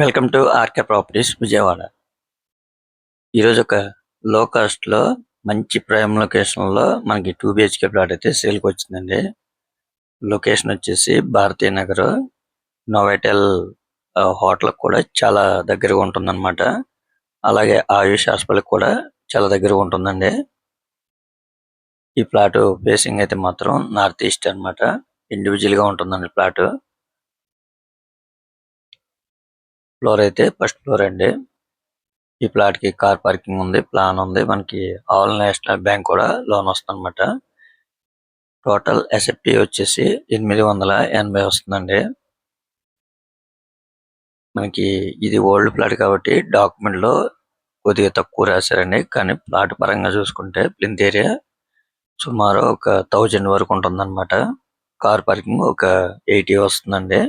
Welcome to R K properties Vijayawada. ఈరోజు ఒక లో కాస్ట్లో మంచి ప్రైమ్ లొకేషన్లో మనకి 2 బిహెచ్కే ప్లాట్ అయితే సేల్కి వచ్చిందండి. లొకేషన్ వచ్చేసి భారతీయ నగర్ నోవాటెల్ హోటల్ కూడా చాలా దగ్గరగా ఉంటుందన్నమాట. అలాగే ఆయుష్ హాస్పిటల్ కూడా చాలా దగ్గరగా ఉంటుందండి. ఈ ప్లాట్ ఫేసింగ్ అయితే మాత్రం నార్త్ ఈస్ట్ అనమాట. ఇండివిజువల్గా ఉంటుందండి ప్లాట్. ఫ్లోర్ అయితే ఫస్ట్ ఫ్లోర్ అండి. ఈ ప్లాట్ కి కార్ పార్కింగ్ ఉంది, ప్లాన్ ఉంది. మనకి ఆల్ నేషనల్ బ్యాంక్ కూడా లోన్ వస్తుంది అనమాట. టోటల్ ఎస్ఎఫ్టీ వచ్చేసి 880 వస్తుందండి. మనకి ఇది ఓల్డ్ ప్లాట్ కాబట్టి డాక్యుమెంట్ లో కొద్దిగా తక్కువ రాశారండి. కానీ ప్లాట్ పరంగా చూసుకుంటే ప్లింత్ ఏరియా సుమారు ఒక 1000 వరకు ఉంటుంది అనమాట. కార్ పార్కింగ్ ఒక 80 వస్తుందండి.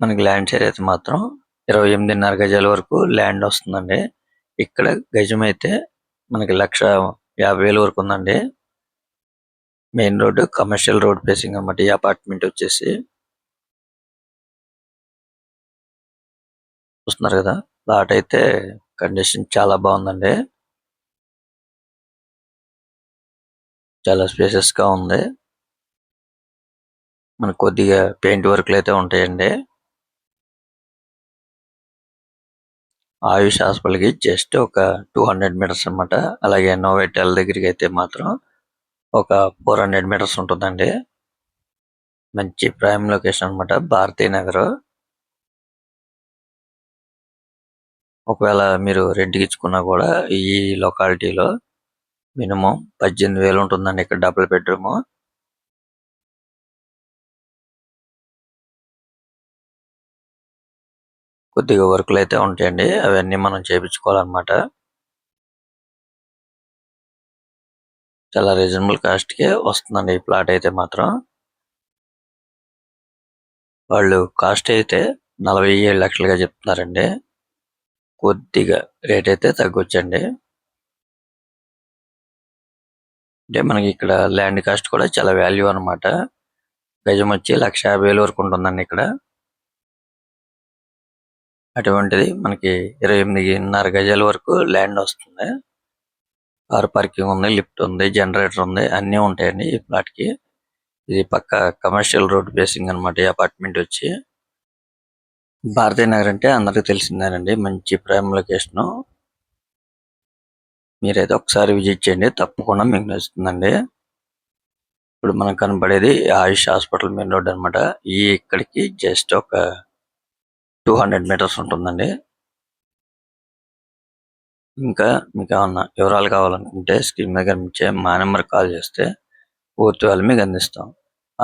మనకి ల్యాండ్ షేర్ అయితే మాత్రం 28.5 గజాల వరకు ల్యాండ్ వస్తుందండి. ఇక్కడ గజం అయితే మనకి 1,50,000 వరకు ఉందండి. Main road commercial road facing అన్నమాట. ఈ అపార్ట్మెంట్ వచ్చేసి చూస్తున్నారు కదా, ప్లాట్ అయితే కండిషన్ చాలా బాగుందండి. చాలా స్పేసెస్ గా ఉంది. మనకు కొద్దిగా పెయింట్ వర్క్లు అయితే ఉంటాయండి. ఆయుష్ హాస్పిటల్ కి జస్ట్ ఒక 200 మీటర్స్ అన్నమాట. అలాగే నోవాటెల్ దగ్గరికి అయితే మాత్రం ఒక 400 మీటర్స్ ఉంటుందండి. మంచి ప్రైమ్ లొకేషన్ అన్నమాట, భారతీయ నగర్. ఒకవేళ మీరు రెంట్కి ఇచ్చుకున్నా కూడా ఈ లొకాలిటీలో మినిమం 18,000 ఉంటుందండి. ఇక్కడ డబుల్ బెడ్రూమ్. కొద్దిగా వర్క్లు అయితే ఉంటాయండి, అవన్నీ మనం చేయించుకోవాలన్నమాట. చాలా రీజనబుల్ కాస్ట్ కే వస్తుందండి ఈ ప్లాట్ అయితే మాత్రం. వాళ్ళు కాస్ట్ అయితే 47 లక్షలుగా చెప్తున్నారండి. కొద్దిగా రేట్ అయితే తగ్గొచ్చండి. అంటే మనకి ఇక్కడ ల్యాండ్ కాస్ట్ కూడా చాలా వాల్యూ అన్నమాట. గజం వచ్చి 1,50,000 వరకు ఉంటుందండి ఇక్కడ. అటువంటిది మనకి 28.5 గజాల వరకు ల్యాండ్ వస్తుంది. కార్ పార్కింగ్ ఉంది, లిఫ్ట్ ఉంది, జనరేటర్ ఉంది, అన్నీ ఉంటాయండి ఈ ప్లాట్ కి. ఇది పక్క కమర్షియల్ రోడ్ ఫేసింగ్ అన్నమాట. ఈ అపార్ట్మెంట్ వచ్చి భారతీయ నగర్ అంటే అందరికి తెలిసిందేనండి. మంచి ప్రైమ్ లొకేషన్. మీరైతే ఒకసారి విజిట్ చేయండి, తప్పకుండా మీకు నచ్చుతుందండి. ఇప్పుడు మనకు కనబడేది ఆయుష్ హాస్పిటల్ మెయిన్ రోడ్ అన్నమాట. ఈ ఇక్కడికి జస్ట్ ఒక 200 మీటర్స్ ఉంటుందండి. ఇంకా మీకు ఏమన్నా వివరాలు కావాలనుకుంటే స్క్రీన్ మీద కనిపించే మా నెంబర్ కాల్ చేస్తే పూర్తి వాళ్ళు మీకు అందిస్తాం.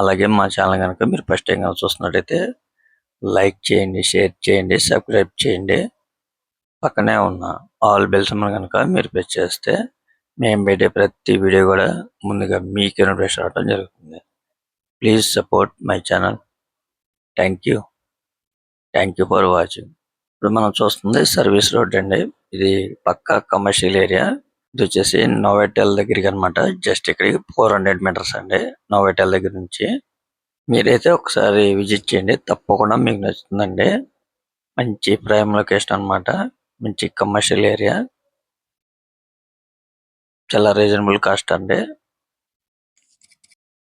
అలాగే మా ఛానల్ కనుక మీరు ఫస్ట్ టైం చూస్తున్నట్టయితే లైక్ చేయండి, షేర్ చేయండి, సబ్స్క్రైబ్ చేయండి. పక్కనే ఉన్న ఆల్ బెల్ సింబల్ కనుక మీరు ప్రెస్ చేస్తే మేము పెట్టే ప్రతి వీడియో కూడా ముందుగా మీకు నోటిఫికేషన్ రావడం జరుగుతుంది. Please support my channel. Thank you for watching. ఇప్పుడు మనం చూస్తుంది సర్వీస్ రోడ్ అండి. ఇది పక్కా కమర్షియల్ ఏరియా. ఇది వచ్చేసి నోవాటెల్ దగ్గరికి అన్నమాట. జస్ట్ ఇక్కడికి 400 మీటర్స్ అండి నోవాటెల్ దగ్గర నుంచి. మీరైతే ఒకసారి విజిట్ చేయండి, తప్పకుండా మీకు నచ్చుతుందండి. మంచి ప్రైమ్ లొకేషన్ అన్నమాట. మంచి కమర్షియల్ ఏరియా. చాలా రీజనబుల్ కాస్ట్ అండి.